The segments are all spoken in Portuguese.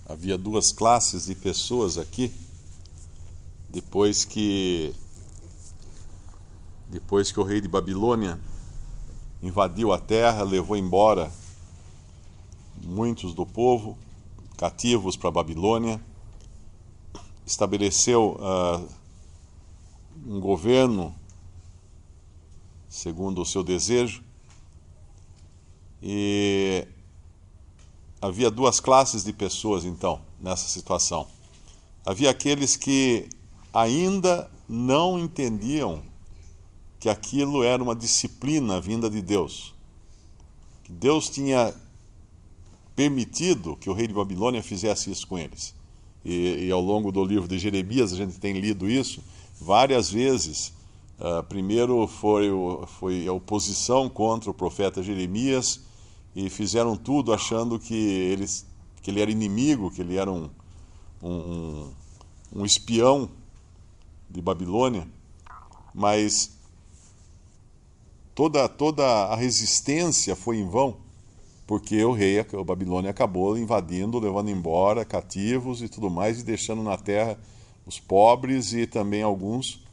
Havia duas classes de pessoas aqui, depois que o rei de Babilônia invadiu a terra, levou embora muitos do povo, cativos para a Babilônia, estabeleceu um governo segundo o seu desejo, e havia duas classes de pessoas, então, nessa situação. Havia aqueles que ainda não entendiam que aquilo era uma disciplina vinda de Deus. Que Deus tinha permitido que o rei de Babilônia fizesse isso com eles. E ao longo do livro de Jeremias a gente tem lido isso várias vezes. Primeiro foi a oposição contra o profeta Jeremias, e fizeram tudo achando que ele era inimigo, que ele era um espião de Babilônia, mas toda a resistência foi em vão, porque o Babilônia acabou invadindo, levando embora cativos e tudo mais, e deixando na terra os pobres e também alguns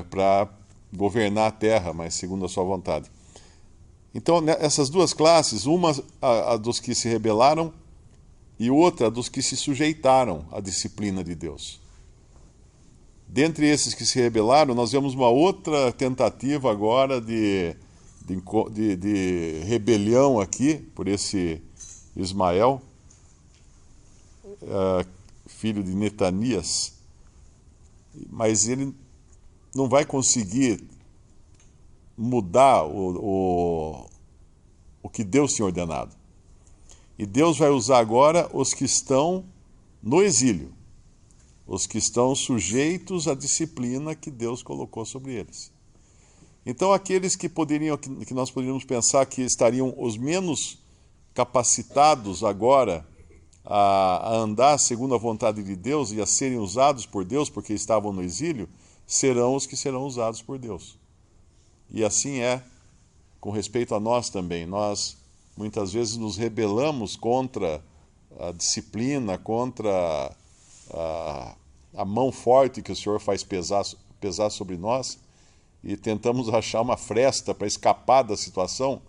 para governar a terra, mas segundo a sua vontade. Então, essas duas classes, uma a dos que se rebelaram e outra a dos que se sujeitaram à disciplina de Deus. Dentre esses que se rebelaram, nós vemos uma outra tentativa agora de rebelião aqui, por esse Ismael, filho de Netanias, mas ele não vai conseguir mudar o que Deus tinha ordenado. E Deus vai usar agora os que estão no exílio, os que estão sujeitos à disciplina que Deus colocou sobre eles. Então, aqueles que nós poderíamos pensar que estariam os menos capacitados agora a andar segundo a vontade de Deus e a serem usados por Deus porque estavam no exílio, serão os que serão usados por Deus. E assim é com respeito a nós também. Nós muitas vezes nos rebelamos contra a disciplina, contra a mão forte que o Senhor faz pesar sobre nós, e tentamos achar uma fresta para escapar da situação,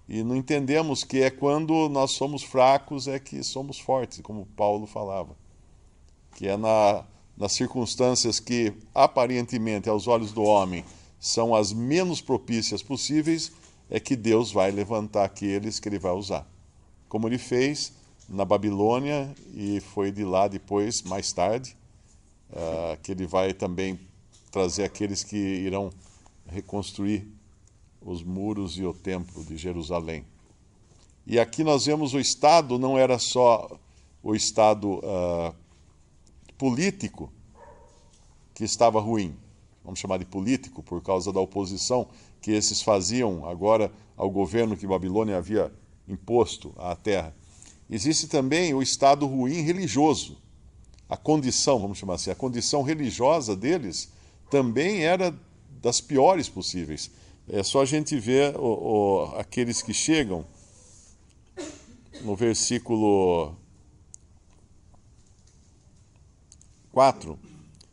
e não entendemos que é quando nós somos fracos é que somos fortes, como Paulo falava. Que é nas circunstâncias que aparentemente aos olhos do homem são as menos propícias possíveis, é que Deus vai levantar aqueles que ele vai usar. Como ele fez na Babilônia, e foi de lá depois, mais tarde, que ele vai também trazer aqueles que irão reconstruir os muros e o templo de Jerusalém. E aqui nós vemos o Estado, não era só o Estado político que estava ruim, vamos chamar de político, por causa da oposição que esses faziam agora ao governo que Babilônia havia imposto à terra. Existe também o estado ruim religioso. A condição, vamos chamar assim, a condição religiosa deles também era das piores possíveis. É só a gente ver aqueles que chegam no versículo 4.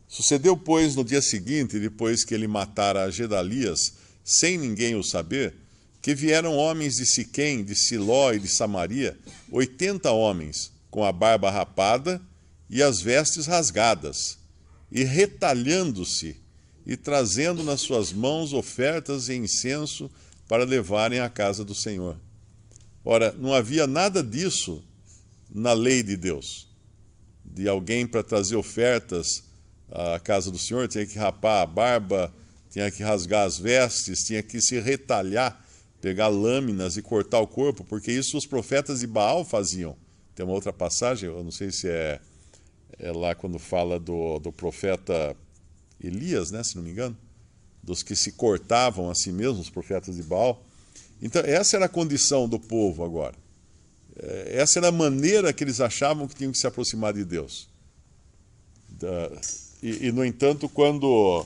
Sucedeu, pois, no dia seguinte, depois que ele matara Gedalias, sem ninguém o saber, que vieram homens de Siquém, de Siló e de Samaria, 80 homens, com a barba rapada e as vestes rasgadas, e retalhando-se, e trazendo nas suas mãos ofertas e incenso para levarem à casa do Senhor. Ora, não havia nada disso na lei de Deus, de alguém para trazer ofertas à casa do Senhor, tinha que rapar a barba, tinha que rasgar as vestes, tinha que se retalhar, pegar lâminas e cortar o corpo, porque isso os profetas de Baal faziam. Tem uma outra passagem, eu não sei se é lá quando fala do profeta Elias, né, se não me engano, dos que se cortavam a si mesmos, os profetas de Baal. Então, essa era a condição do povo agora. Essa era a maneira que eles achavam que tinham que se aproximar de Deus. No entanto, quando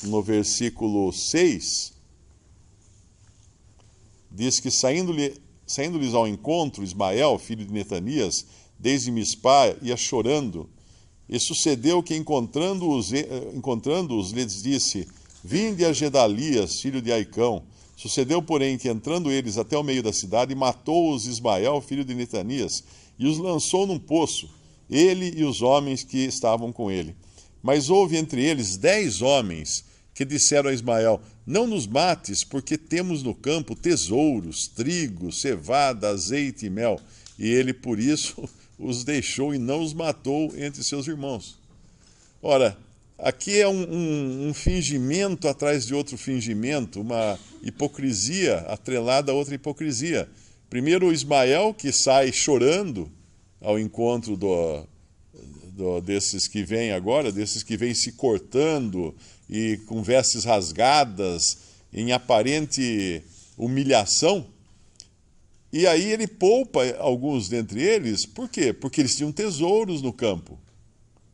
no versículo 6 diz que saindo-lhe saindo-lhes ao encontro, Ismael, filho de Netanias, desde Mispá, ia chorando. E sucedeu que, encontrando-os, lhes disse: Vinde a Gedalias, filho de Aicão. Sucedeu, porém, que, entrando eles até o meio da cidade, matou-os Ismael, filho de Netanias, e os lançou num poço, ele e os homens que estavam com ele. Mas houve entre eles 10 homens que disseram a Ismael: Não nos mates, porque temos no campo tesouros, trigo, cevada, azeite e mel. E ele, por isso, os deixou e não os matou entre seus irmãos. Ora, aqui é um fingimento atrás de outro fingimento, uma hipocrisia atrelada a outra hipocrisia. Primeiro, o Ismael, que sai chorando ao encontro desses que vêm agora, desses que vêm se cortando e com vestes rasgadas, em aparente humilhação. E aí ele poupa alguns dentre eles, por quê? Porque eles tinham tesouros no campo.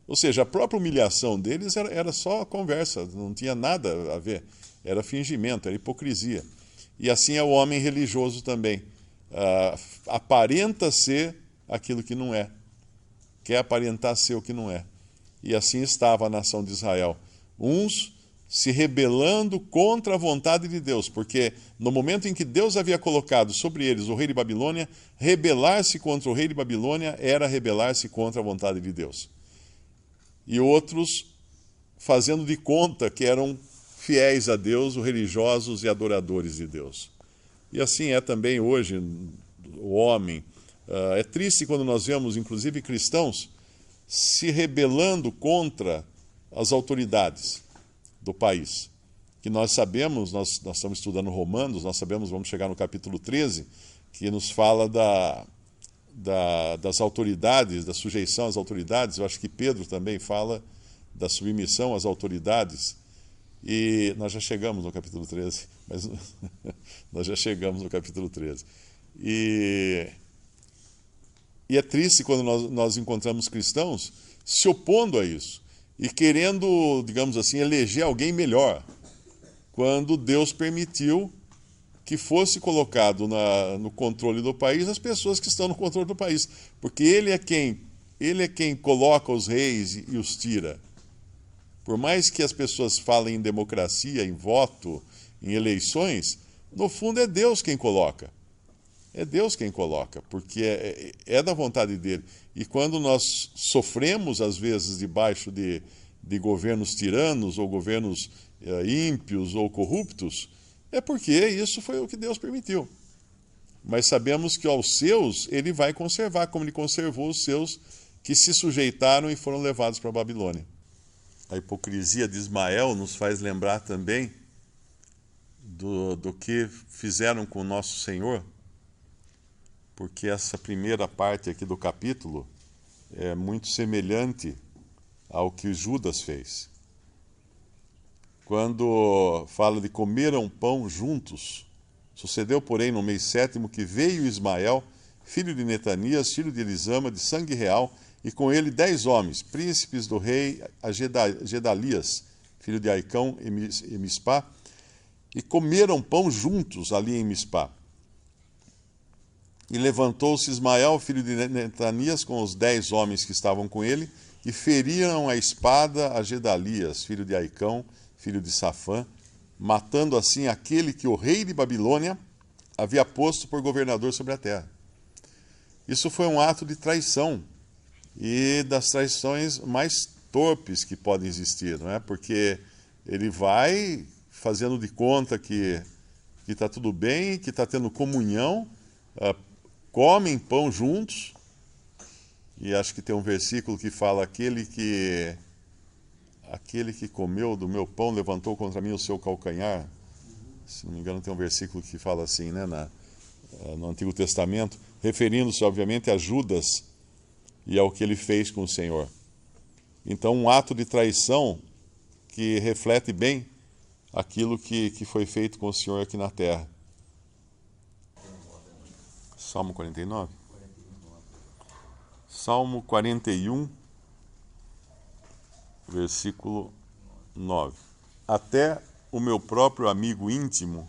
Ou seja, a própria humilhação deles era só conversa, não tinha nada a ver. Era fingimento, era hipocrisia. E assim é o homem religioso também. Aparenta ser aquilo que não é. Quer aparentar ser o que não é. E assim estava a nação de Israel. Uns se rebelando contra a vontade de Deus, porque no momento em que Deus havia colocado sobre eles o rei de Babilônia, rebelar-se contra o rei de Babilônia era rebelar-se contra a vontade de Deus. E outros fazendo de conta que eram fiéis a Deus, os religiosos e adoradores de Deus. E assim é também hoje o homem. É triste quando nós vemos, inclusive, cristãos se rebelando contra as autoridades do país. Que nós sabemos, nós estamos estudando Romanos, nós sabemos, vamos chegar no capítulo 13, que nos fala das autoridades, da sujeição às autoridades. Eu acho que Pedro também fala da submissão às autoridades. E nós já chegamos no capítulo 13, mas nós já chegamos no capítulo 13. E é triste quando nós encontramos cristãos se opondo a isso e querendo, digamos assim, eleger alguém melhor, quando Deus permitiu que fosse colocado no controle do país as pessoas que estão no controle do país, porque ele é quem coloca os reis e os tira. Por mais que as pessoas falem em democracia, em voto, em eleições, no fundo é Deus quem coloca. É Deus quem coloca, porque é da vontade dele. E quando nós sofremos, às vezes, debaixo de governos tiranos, ou governos ímpios ou corruptos, é porque isso foi o que Deus permitiu. Mas sabemos que aos seus ele vai conservar, como ele conservou os seus que se sujeitaram e foram levados para a Babilônia. A hipocrisia de Ismael nos faz lembrar também do que fizeram com o nosso Senhor, porque essa primeira parte aqui do capítulo é muito semelhante ao que Judas fez. Quando fala de comeram pão juntos, sucedeu, porém, no mês 7º, que veio Ismael, filho de Netanias, filho de Elisama, de sangue real, e com ele 10 homens, príncipes do rei Gedalias, filho de Aicão e Mispá, e comeram pão juntos ali em Mispá. E levantou-se Ismael, filho de Netanias, com os 10 homens que estavam com ele, e feriram a espada a Gedalias, filho de Aicão, filho de Safã, matando assim aquele que o rei de Babilônia havia posto por governador sobre a terra. Isso foi um ato de traição, e das traições mais torpes que podem existir, não é? Porque ele vai fazendo de conta que está tudo bem, que está tendo comunhão, comem pão juntos, e acho que tem um versículo que fala: aquele que comeu do meu pão levantou contra mim o seu calcanhar. Se não me engano, tem um versículo que fala assim, né, no Antigo Testamento, referindo-se, obviamente, a Judas e ao que ele fez com o Senhor. Então, um ato de traição que reflete bem aquilo que foi feito com o Senhor aqui na terra. Salmo 49? Salmo 41, versículo 9. Até o meu próprio amigo íntimo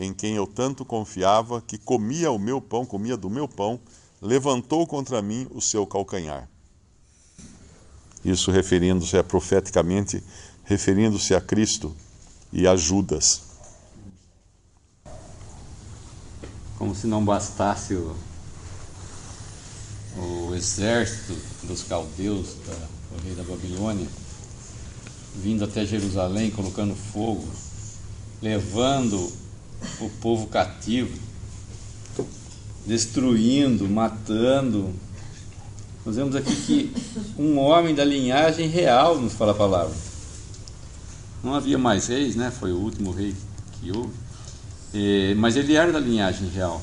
em quem eu tanto confiava, que comia o meu pão, comia do meu pão, levantou contra mim o seu calcanhar. Isso referindo-se profeticamente, referindo-se a Cristo e a Judas. Como se não bastasse o exército dos caldeus, o rei da Babilônia, vindo até Jerusalém, colocando fogo, levando o povo cativo, destruindo, matando. Nós vemos aqui que um homem da linhagem real, nos fala a palavra. Não havia mais reis, né? Foi o último rei que houve. Mas ele era da linhagem real.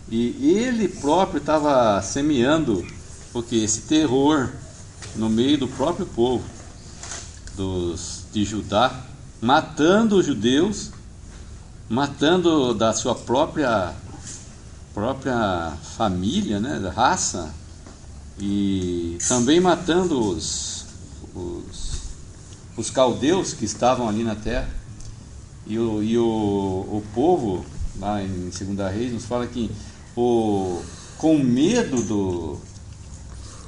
E ele próprio estava semeando esse terror no meio do próprio povo de Judá, matando os judeus, matando da sua própria família, né, da raça, e também matando os caldeus que estavam ali na terra. E o povo, lá em 2 Reis, nos fala que com medo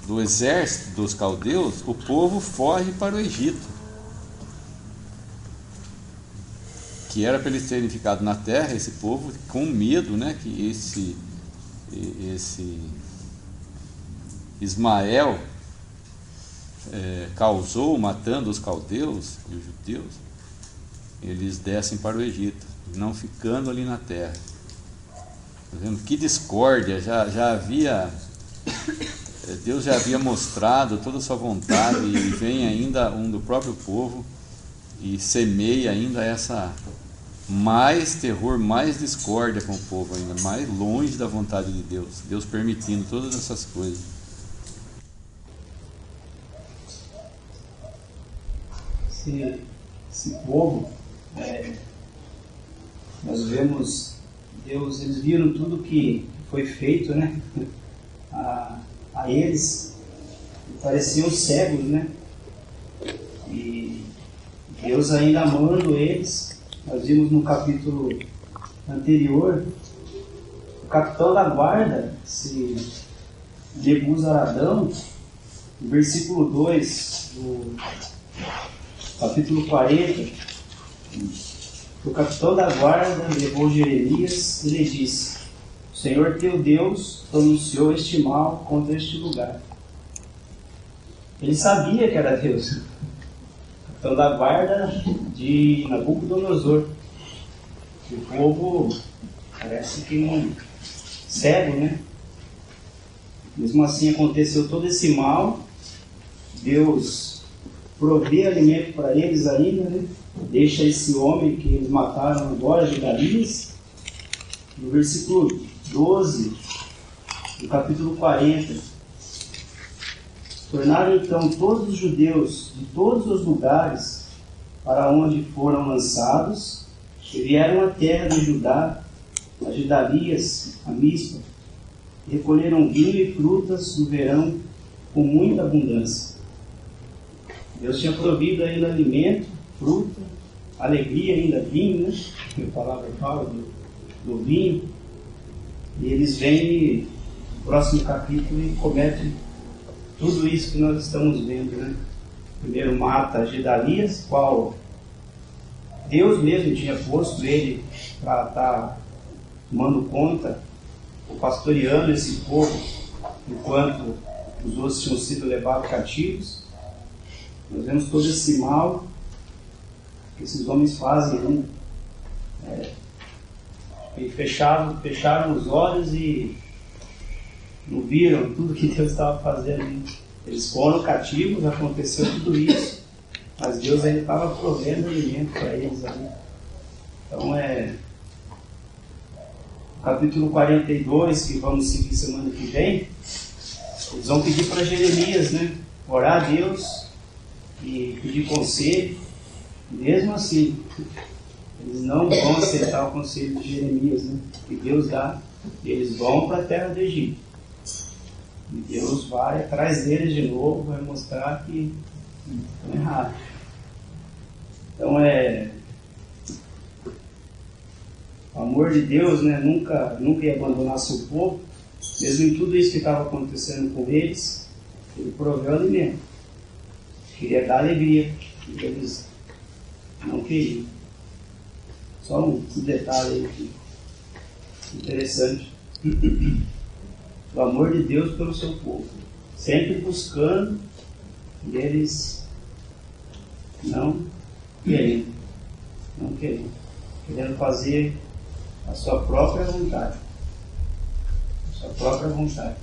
do exército dos caldeus, o povo foge para o Egito, que era para eles terem ficado na terra, esse povo, com medo, né, que esse Ismael causou, matando os caldeus e os judeus. Eles descem para o Egito, não ficando ali na terra. Tá vendo? Que discórdia! Já havia, Deus já havia mostrado toda a sua vontade, e vem ainda um do próprio povo e semeia ainda essa mais terror, mais discórdia com o povo, ainda mais longe da vontade de Deus. Deus permitindo todas essas coisas. Esse povo, nós vemos Deus, eles viram tudo que foi feito, né, a eles, pareciam cegos, né, e Deus ainda amando eles. Nós vimos no capítulo anterior, o capitão da guarda, esse Nebuzaradão, no versículo 2 do capítulo 40, o capitão da guarda levou Jeremias e lhe disse: o Senhor teu Deus pronunciou este mal contra este lugar. Ele sabia que era Deus. O capitão da guarda de Nabucodonosor. O povo parece que não cego, né? Mesmo assim aconteceu todo esse mal. Deus provê alimento para eles ainda, né? Deixa esse homem que eles mataram agora, Gedalias, no versículo 12 do capítulo 40. Tornaram então todos os judeus de todos os lugares para onde foram lançados, e vieram à terra de Judá, a Gedalias, a Mispa, e recolheram vinho e frutas no verão com muita abundância. Deus tinha provido ainda alimento, fruta, alegria, ainda vinho, né? A palavra fala do vinho. E eles vêm no próximo capítulo e cometem tudo isso que nós estamos vendo, né? Primeiro mata Gedalias, qual Deus mesmo tinha posto ele para estar tomando conta, pastoreando esse povo, enquanto os outros tinham sido levados cativos. Nós vemos todo esse mal que esses homens fazem, né? E fecharam os olhos e não viram tudo que Deus estava fazendo, né? Eles foram cativos, aconteceu tudo isso, mas Deus ainda estava provendo alimento para eles ali. Então capítulo 42, que vamos seguir semana que vem, eles vão pedir para Jeremias, né, orar a Deus e pedir conselho. Mesmo assim, eles não vão aceitar o conselho de Jeremias, né, que Deus dá. Eles vão para a terra do Egito. E Deus vai atrás deles de novo, vai mostrar que estão errados. Então O amor de Deus, né, nunca ia abandonar seu povo, mesmo em tudo isso que estava acontecendo com eles. Ele proveu alimento, queria dar alegria, e eles não queriam. Só um detalhe aí aqui, interessante. O amor de Deus pelo seu povo, sempre buscando, e eles não querendo, querendo fazer a sua própria vontade. A sua própria vontade.